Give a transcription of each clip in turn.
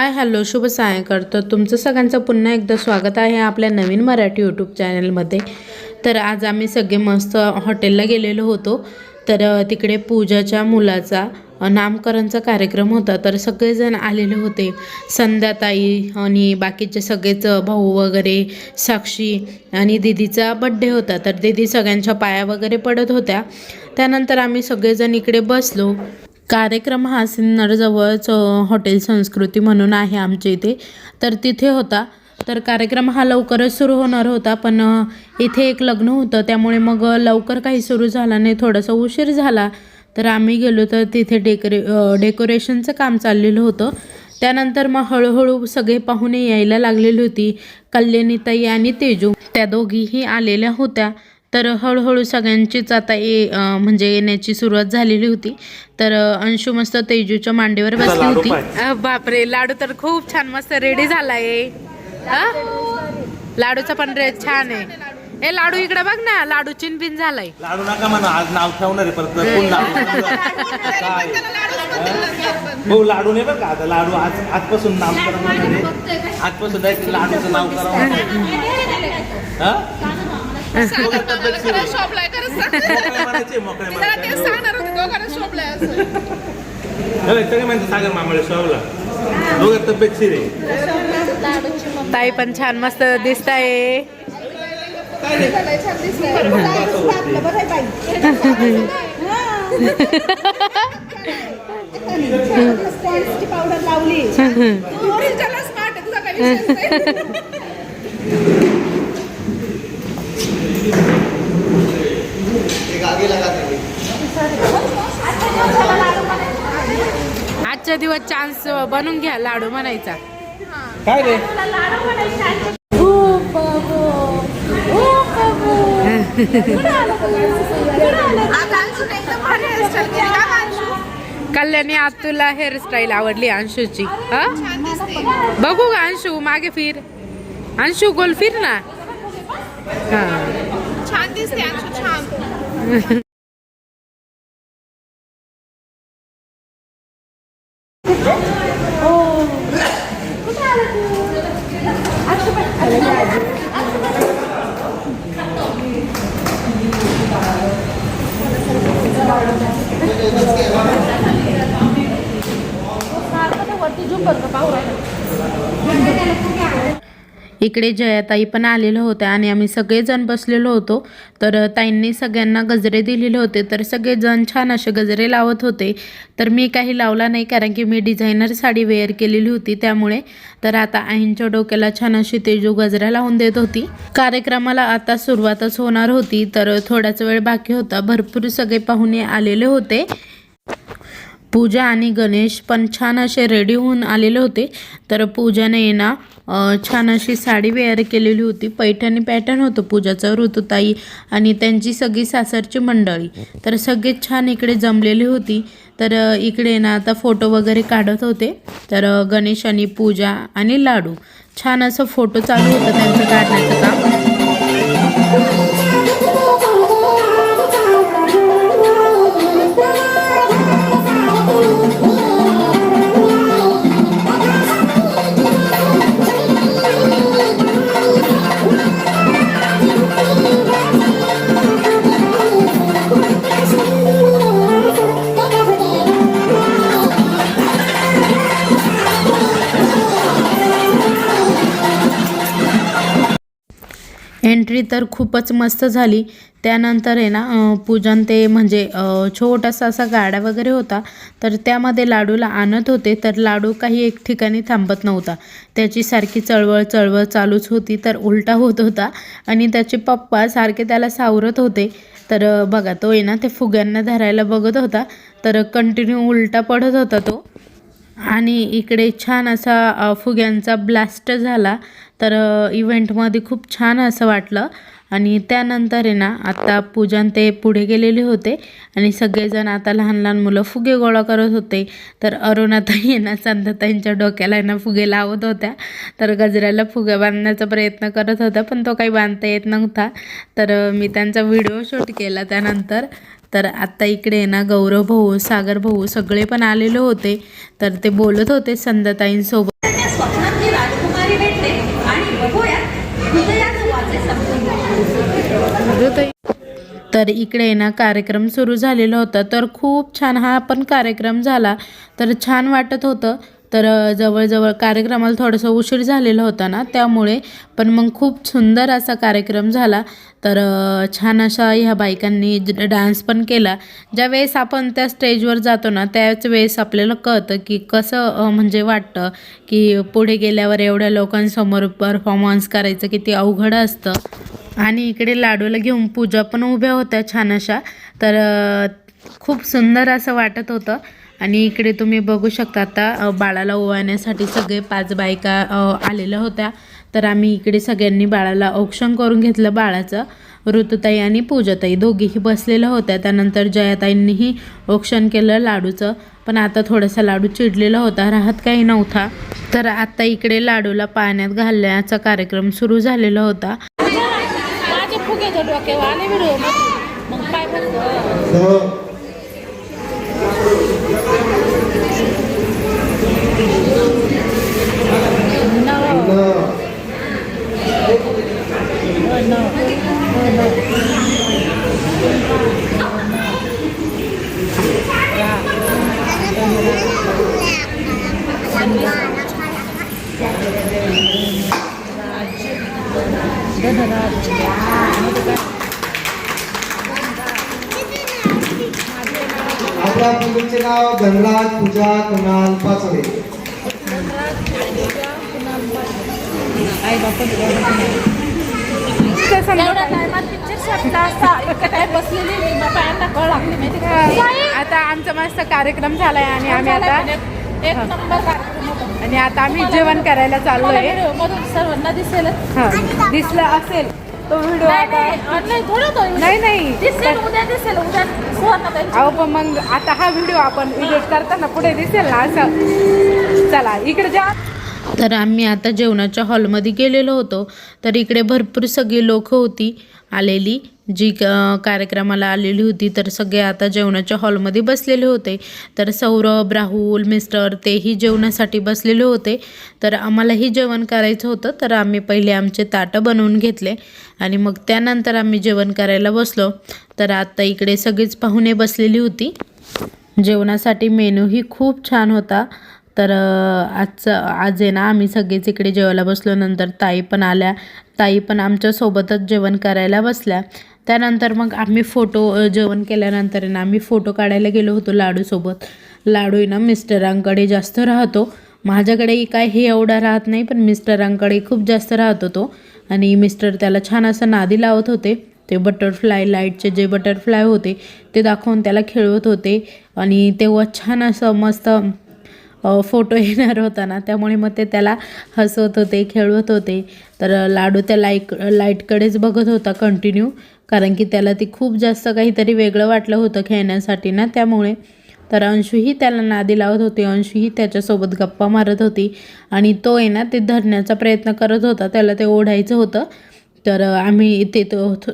Hi hello शुभ सायंकाळ. तर तुमचं सगळ्यांचं पुन्हा एकदा स्वागत आहे आपल्या नवीन मराठी यूट्यूब चॅनलमध्ये. तर आज आम्ही सगळे मस्त हॉटेलला गेलेलो होतो. तर तिकडे पूजाच्या मुलाचा नामकरणचा कार्यक्रम होता. तर सगळेजण आलेले होते. संध्याताई आणि बाकीचे सगळेच भाऊ वगैरे, साक्षी आणि दीदीचा बड्डे होता. तर दीदी सगळ्यांच्या पाया वगैरे पडत होत्या. त्यानंतर आम्ही सगळेजण इकडे बसलो. कार्यक्रम हा सिन्नरजवळच हॉटेल संस्कृती म्हणून आहे आमच्या इथे, तर तिथे होता. तर कार्यक्रम हा लवकरच सुरू होणार होता, पण इथे एक लग्न होतं, त्यामुळे मग लवकर काही सुरू झाला नाही, थोडासा उशीर झाला. तर आम्ही गेलो तर तिथे डेकोरेशनचं काम चाललेलं होतं. त्यानंतर मग हळूहळू सगळे पाहुणे यायला लागलेली होती. कल्याणीताई आणि तेजू त्या दोघीही आलेल्या होत्या. तर हळूहळू सगळ्यांचीच आता म्हणजे येण्याची सुरुवात झालेली होती. तर अंशू मस्त तेजूच्या मांडीवर बसली होती. बापरे, लाडू तर खूप छान मस्त रेडी झालाय. लाडूचा पण छान आहे. ए लाडू इकडे बघ ना, लाडू चिनपिन झालाय. लाडू नका म्हणा, आज नाव ठेवणार आहे परत. कोण लाडू भाऊ लाडू नाही बरं का, आता लाडू आजपासून नामकरण होणार आहे. आजपासून लाडूचं नाव करावं. सागर मामाळे शॉपला दोघं तब्येतशीर आहे. ताई पण छान मस्त दिसताय. पावडर लावली. आजच्या दिवस चान्स बनून घ्या लाडू म्हणायचा. काय रे कल्याणी, आज तुला हेअरस्टाईल आवडली अंशूची? हा बघू का अंशू, मागे फिर. अंशू गोल फिर ना. हा छान दिसते अंशू, छान. इकडे जयाताई पण आलेल्या होत्या आणि आम्ही सगळेजण बसलेलो होतो. तर ताईंनी सगळ्यांना गजरे दिलेले होते. तर सगळेजण छान असे गजरे लावत होते. तर मी काही लावला नाही, कारण की मी डिझायनर साडी वेअर केलेली होती त्यामुळे. तर आता आईंच्या डोक्याला छान अशी तेजू गजरा लावून देत होती. कार्यक्रमाला आता सुरुवातच होणार होती. तर थोडाच वेळ बाकी होता. भरपूर सगळे पाहुणे आलेले होते. पूजा आणि गणेश पण छान असे रेडी होऊन आलेले होते. तर पूजाने ना छान अशी साडी वेअर केलेली होती. पैठणी पॅटर्न होतं पूजाचं. ऋतुताई आणि त्यांची सगळी सासरची मंडळी तर सगळेच छान इकडे जमलेली होती. तर इकडे ना आता फोटो वगैरे काढत होते. तर गणेश आणि पूजा आणि लाडू छान असं फोटो चालू होतं त्यांचं काढण्याचं काम. एंट्री तर खूपच मस्त झाली. त्यानंतर आहे ना पूजन ते म्हणजे छोटासा असा गाडा वगैरे होता. तर त्यामध्ये लाडूला आणत होते. तर लाडू काही एक ठिकाणी थांबत नव्हता. त्याची सारखी चळवळ चालूच होती. तर उलटा होत होता आणि त्याचे पप्पा सारखे त्याला सावरत होते. तर बघा, तो आहे ना ते फुग्यांना धरायला बघत होता. तर कंटिन्यू उलटा पडत होता तो. आणि इकडे छान असा फुग्यांचा ब्लास्ट झाला. तर इव्हेंटमध्ये खूप छान असं वाटलं. आणि त्यानंतर आहे ना आता पूजन ते पुढे गेलेले होते आणि सगळेजण आता लहान लहान मुलं फुगे गोळा करत होते. तर अरुणाताई आहे ना संध्याताईंच्या डोक्याला आहे ना फुगे लावत होत्या. तर गजऱ्याला फुगे बांधण्याचा प्रयत्न करत होत्या, पण तो काही बांधता येत नव्हता. तर मी त्यांचा व्हिडिओ शूट केला त्यानंतर. तर आत्ता इकडे ना गौरव भाऊ, सागर भाऊ सगळे पण आलेले होते. तर ते बोलत होते संध्याताईंसोबत. स्वप्नातली राजकुमारी भेटते आणि बघूया हृदयाचं वाचे समजून. तर इकडे ना कार्यक्रम सुरू झालेला होता. तर खूप छान हा पण कार्यक्रम झाला. तर छान वाटत होतं. तर जवळजवळ कार्यक्रमाला थोडासा उशीर झालेला होता ना, त्यामुळे पण मग खूप सुंदर असा कार्यक्रम झाला. तर छान अशा ह्या बायकांनी डान्स पण केला. ज्यावेळेस आपण त्या स्टेजवर जातो ना, त्याच वेळेस आपल्याला कळतं की कसं म्हणजे वाटतं की पुढे गेल्यावर एवढ्या लोकांसमोर परफॉर्मन्स करायचं किती अवघड असतं. आणि इकडे लाडूला घेऊन पूजा पण उभ्या होत्या छान अशा. तर खूप सुंदर असं वाटत होतं. आणि इकडे तुम्ही बघू शकता आता बाळाला ओवाळण्यासाठी सगळे 5 बायका आलेल्या होत्या. तर आम्ही इकडे सगळ्यांनी बाळाला औक्षण करून घेतलं बाळाचं. ऋतुताई आणि पूजाताई दोघीही बसलेल्या होत्या. त्यानंतर जयाताईंनीही औक्षण केलं लाडूचं. पण आता थोडासा लाडू चिडलेला होता, राहत काही नव्हता. तर आता इकडे लाडूला पाण्यात घालण्याचा कार्यक्रम सुरू झालेला होता. आपल्या मुलीचे नाव धनराज पूजा कुणाल पाचोळे. आता आमचा मस्त कार्यक्रम झालाय आणि आम्ही आता एक नंबर कार्यक्रम होता. आणि आता आम्ही जेवण करायला चाललोय. सर्वांना दिसेल, दिसलं असेल तो व्हिडिओ. नाही उद्या दिसेल उद्या. अहो पण मग आता हा व्हिडिओ आपण एडिट करताना पुढे दिसेल ना असं. चला इकडे जा. तर आम्ही आता जेवणाच्या हॉलमध्ये गेलेलो होतो. तर इकडे भरपूर सगळी लोकं होती आलेली, जी कार्यक्रमाला आलेली होती. तर सगळे आता जेवणाच्या हॉलमध्ये बसलेले होते. तर सौरभ, राहुल, मिस्टर तेही जेवणासाठी बसलेले होते. तर आम्हालाही जेवण करायचं होतं. तर आम्ही पहिले आमचे ताटं बनवून घेतले आणि मग त्यानंतर आम्ही जेवण करायला बसलो. तर आता इकडे सगळीच पाहुणे बसलेली होती. जेवणासाठी मेनूही खूप छान होता. तर आज आहे ना आम्ही सगळेच इकडे जेवायला बसलो. नंतर ताई पण आल्या. ताई पण आमच्यासोबतच जेवण करायला बसल्या. त्यानंतर मग आम्ही जेवण केल्यानंतर ना आम्ही फोटो काढायला गेलो होतो लाडूसोबत. लाडू ना मिस्टरांकडे जास्त राहतो. माझ्याकडे काय हे एवढा राहत नाही, पण मिस्टरांकडे खूप जास्त राहतो तो. आणि मिस्टर त्याला छान असं नादी लावत होते. ते बटरफ्लाय लाईटचे जे बटरफ्लाय होते ते दाखवून त्याला खेळवत होते. आणि तेव्हा छान असं मस्त फोटो येणार होता ना, त्यामुळे मग ते त्याला हसवत होते, खेळवत होते. तर लाडू त्या लाईटकडेच बघत होता कंटिन्यू, कारण की त्याला ती खूप जास्त काहीतरी वेगळं वाटलं होतं खेळण्यासाठी ना, त्यामुळे. तर अंशूही त्याला नादी लावत होती. अंशूही त्याच्यासोबत गप्पा मारत होती आणि तो आहे ना ते धरण्याचा प्रयत्न करत होता, त्याला ते ओढायचं होतं. तर आम्ही ते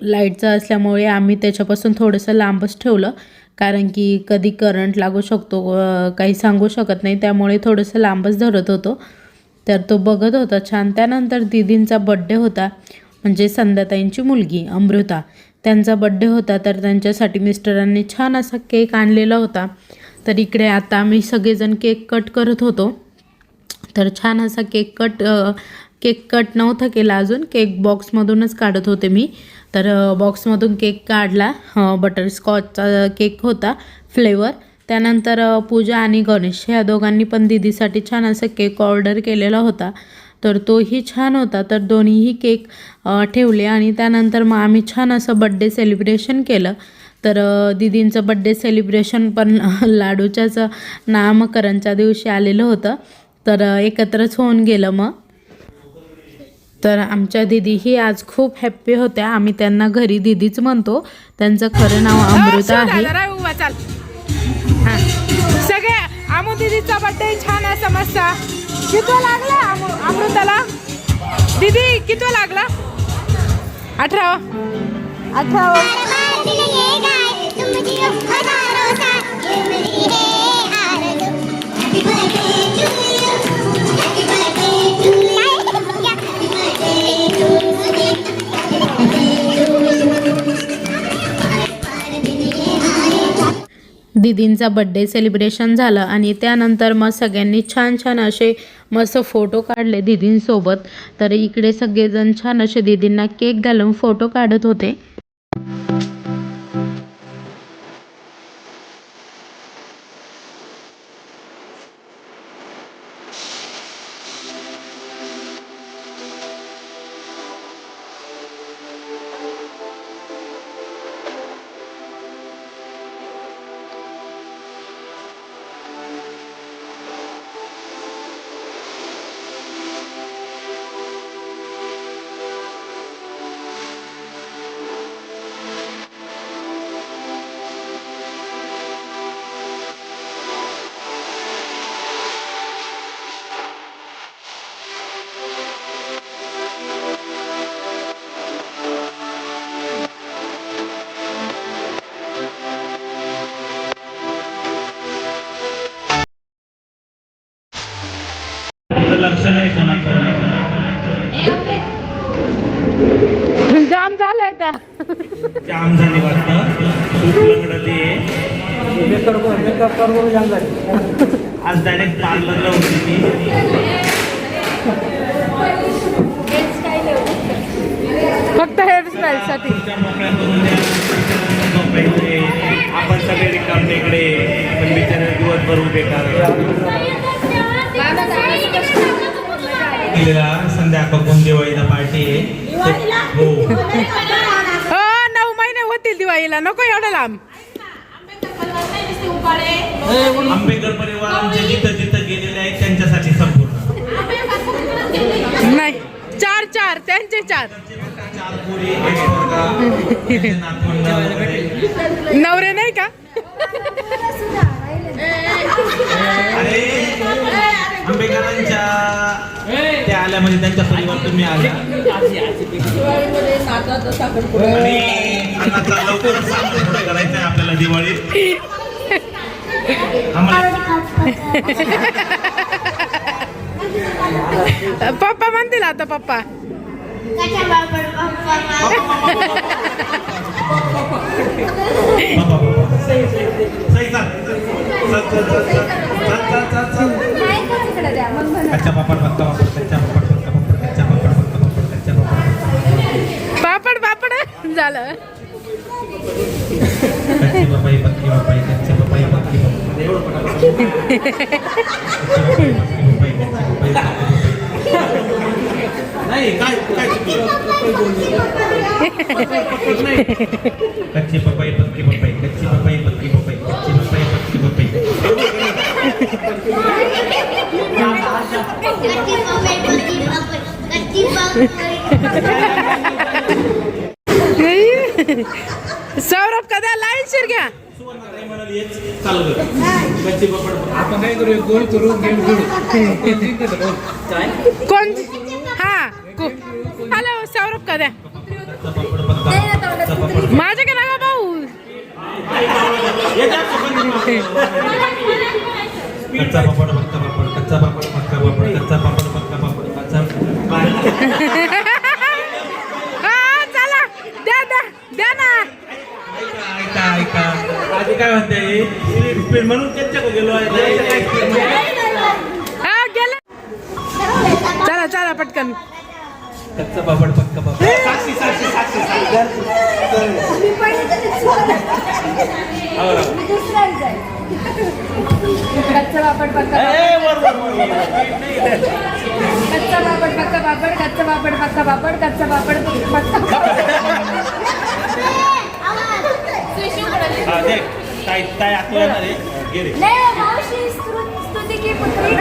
लाईटचं असल्यामुळे आम्ही त्याच्यापासून थोडंसं लांबच ठेवलं, कारण की कधी करंट लागू शकतो, काही सांगू शकत नाही, त्यामुळे थोडंसं लांबच धरत होतो. तर तो बघत होता छान. त्यानंतर दीदींचा बड्डे होता, म्हणजे संध्याताईंची मुलगी अमृता, त्यांचा बड्डे होता. तर त्यांच्यासाठी मिस्टरांनी छान असा केक आणलेला होता. तर इकडे आता आम्ही सगळेजण केक कट करत होतो. तर छान असा केक कट नव्हता केला अजून, केक बॉक्समधूनच काढत होते मी. तर बॉक्समधून केक काढला. बटरस्कॉचचा केक होता फ्लेवर. त्यानंतर पूजा आणि गणेश ह्या दोघांनी पण दीदीसाठी छान असं केक ऑर्डर केलेला होता. तर तोही छान होता. तर दोन्हीही केक ठेवले आणि त्यानंतर मग आम्ही छान असं बड्डे सेलिब्रेशन केलं. तर दीदींचं बड्डे सेलिब्रेशन पण लाडूच्याच नामकरणच्या दिवशी आलेलं होतं. तर एकत्रच होऊन गेलं मग. तर आमच्या दीदीही आज खूप हॅप्पी होत्या. आम्ही त्यांना घरी दीदीच म्हणतो, त्यांचं खरं नाव अमृता आहे. सगळे आमू दीदीचा बड्डे छान असा मस्त. किती लागला अमृताला? दीदी किती लागला? 18. तुम जियो हजारों साल ये मेरी है आरज़ू happy birthday to you happy birthday to you happy birthday to दीदींचा बड्डे सेलिब्रेशन झालं आणि त्यानंतर मग सगळ्यांनी छान छान असे मस्त फोटो काढले दीदींसोबत. तर इकडे सगळेजण छान असे दीदींना केक घालून फोटो काढत होते. लक्ष नाही जाम झालंय त्या जाम झाली वाटतं खूप लंगडली आज डायरेक्ट पार्लरला होती ती. फक्त हेअरस्टाईल साठी. मोकळ्या करून द्या झोपायचे. आपण सगळे रिकाम इकडे पण बिचारे दिवसभर उभे संध्याकाळून दिवाळीला पार्टी आहे. हो 9 महिने होतील दिवाळीला. नको एवढं लांब. आंबेडकर परिवार आमचे जिथं जिथं गेलेले आहेत त्यांच्यासाठी संपूर्ण नाही 4 त्यांचे 4 पुरी एक पोरगा, त्यांचे नातवंड वगैरे. नवरे नाही का? अरे आंबेडकरांच्या त्या आल्यामध्ये त्यांच्या परिवार तुम्ही आल्या आणि अन्नाचा लवकर साखरपुडा करायचा आहे आपल्याला दिवाळीत. पप्पा म्हणतील आता पप्पा. कच्चा पापड पक्का पापड कच्चा पापड पक्का पापड कच्चा पापड पक्का पापड कच्चा पापड पापड पापड झालं. कच्ची पपई पक्की पपई कच्ची पपई पक्की नाही काय काय कच्ची पपई पक्की पपई कच्ची पपई पक्की पपई कच्ची पपई पक्की पपई. सौरभ कदा लाईन शिर घ्या. आपण काय करू गोल करू गेम खेळू कोण? हा हॅलो सौरभ कदा माझ्या का ना भाऊ. कच्चा पापड पक्का पापड कच्चा पापड पक्का पापड कच्चा पापड पक्का पापड कच्चा. चला द्या द्या द्या ना. ऐका ऐका आधी काय म्हणते स्पीड म्हणून कच्च्या गेलो आहे. हा गेले. चला चला पटकन. कच्चा पापड पक्का पापड साक्षी साक्षी साक्षी कच्चा पापड पक्का कच्चा पापड पक्का पापड कच्चा पापड पक्का पापड कच्चा पापड हा देख ताई ताई आतून येणार आहे गेले. मावशी स्तुती की पुत्री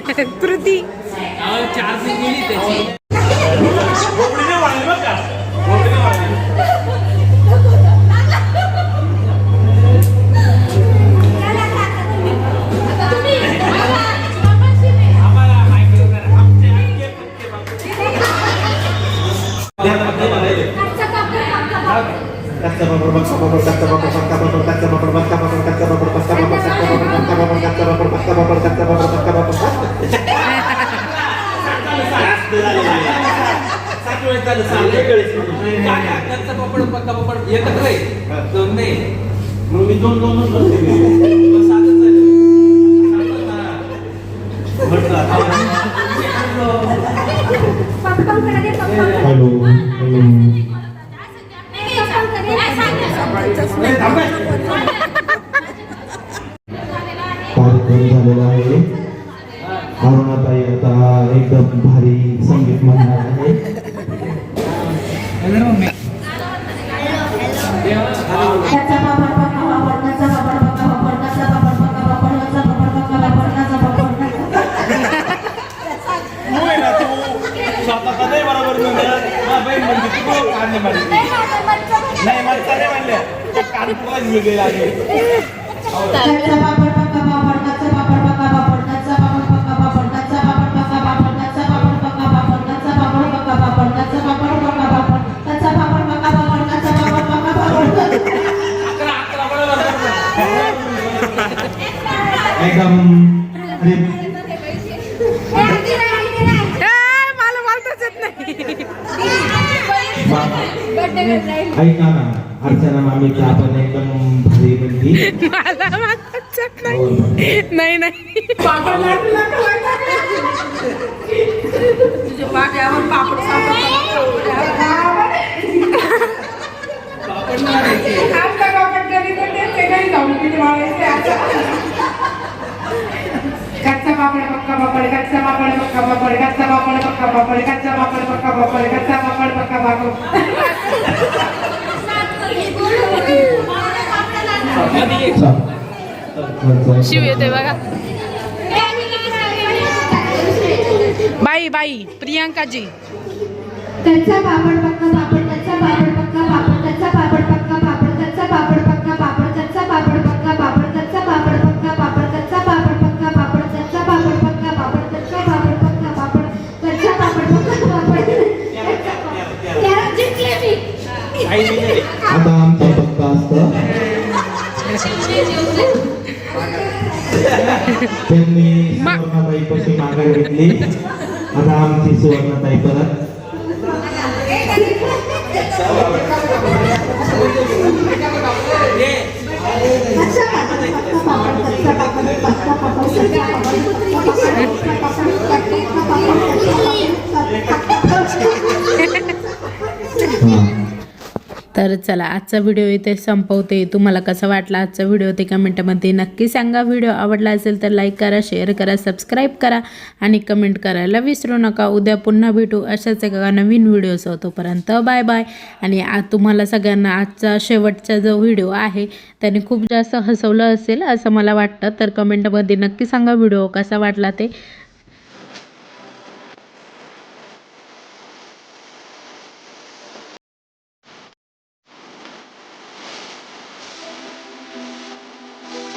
कृती चार्जिंग गेली त्याची बोबडीने वाढली बरं का बोबडीने वाढली आम्हाला माहिती होतं आमचे कच्चा पापड पक्का पापड कच्चा पापड पक्का पापड कच्चा पापड पक्का पापड कच्चा पापड पक्का पापड कच्चा पापड पक्का पापड कच्चा पापड पक्का पापड कच्चा पापड पक्का पापड सात वेळेस झालं कच्चा पापड पक्का पापड एकत्र आहे दोन नाही मग मी दोन दोन दोन करते सातच झालं हॅलो कार्यक्रम झालेला आहे अरुणाताई आता एकदम भारी संगीत म्हणणार आहे स्वतःचा नाही बरोबर बहीण म्हणजे तू काढणे मारली नाही मारता नाही म्हणल्या कानपूरला वेगळे आले एकदम मला बोलताच येत नाही ऐका ना अर्चना मामीची आपण एकदम भारी बनली मला बोलताच येत नाही नाही नाही तुझ्या पाट्यावर पापड कच्चा पापड पक्का पापड कच्चा पापड पक्का पापड कच्चा पापड पक्का पापड कच्चा पापड पक्का पापड कच्चा पापड पक्का पापड शिव येते बघा बाई बाई प्रियांकाजी कच्चा पापड पक्का पापड कच्चा पापड पक्का पापड कच्चा पापड पक्का पापड कच्चा पापड पक्का पापड कच्चा पापड पक्का पापड कच्चा पापड पक्का पापड कच्चा पापड पक्का पापड कच्चा पापड पक्का पापड कच्चा पापड पक्का पापड कच्चा पापड पक्का पापड यार जिंकले मी आता आमचं पक्का असतं त्यांनी सुवर्णाताई पासून माघार घेतली आता आमची सुवर्णाताई परत तर चला आजचा व्हिडिओ इथे संपवते. तुम्हाला कसा वाटला आजचा व्हिडिओ ते कमेंटमध्ये नक्की सांगा. व्हिडिओ आवडला असेल तर लाईक करा, शेअर करा, सबस्क्राईब करा आणि कमेंट करायला विसरू नका. उद्या पुन्हा भेटू अशाच एका नवीन व्हिडिओ तोपर्यंत बाय बाय. आणि तुम्हाला सगळ्यांना आजचा शेवटचा जो व्हिडिओ आहे त्याने खूप जास्त हसवलं असेल असं मला वाटतं. तर कमेंटमध्ये नक्की सांगा व्हिडिओ कसा वाटला ते.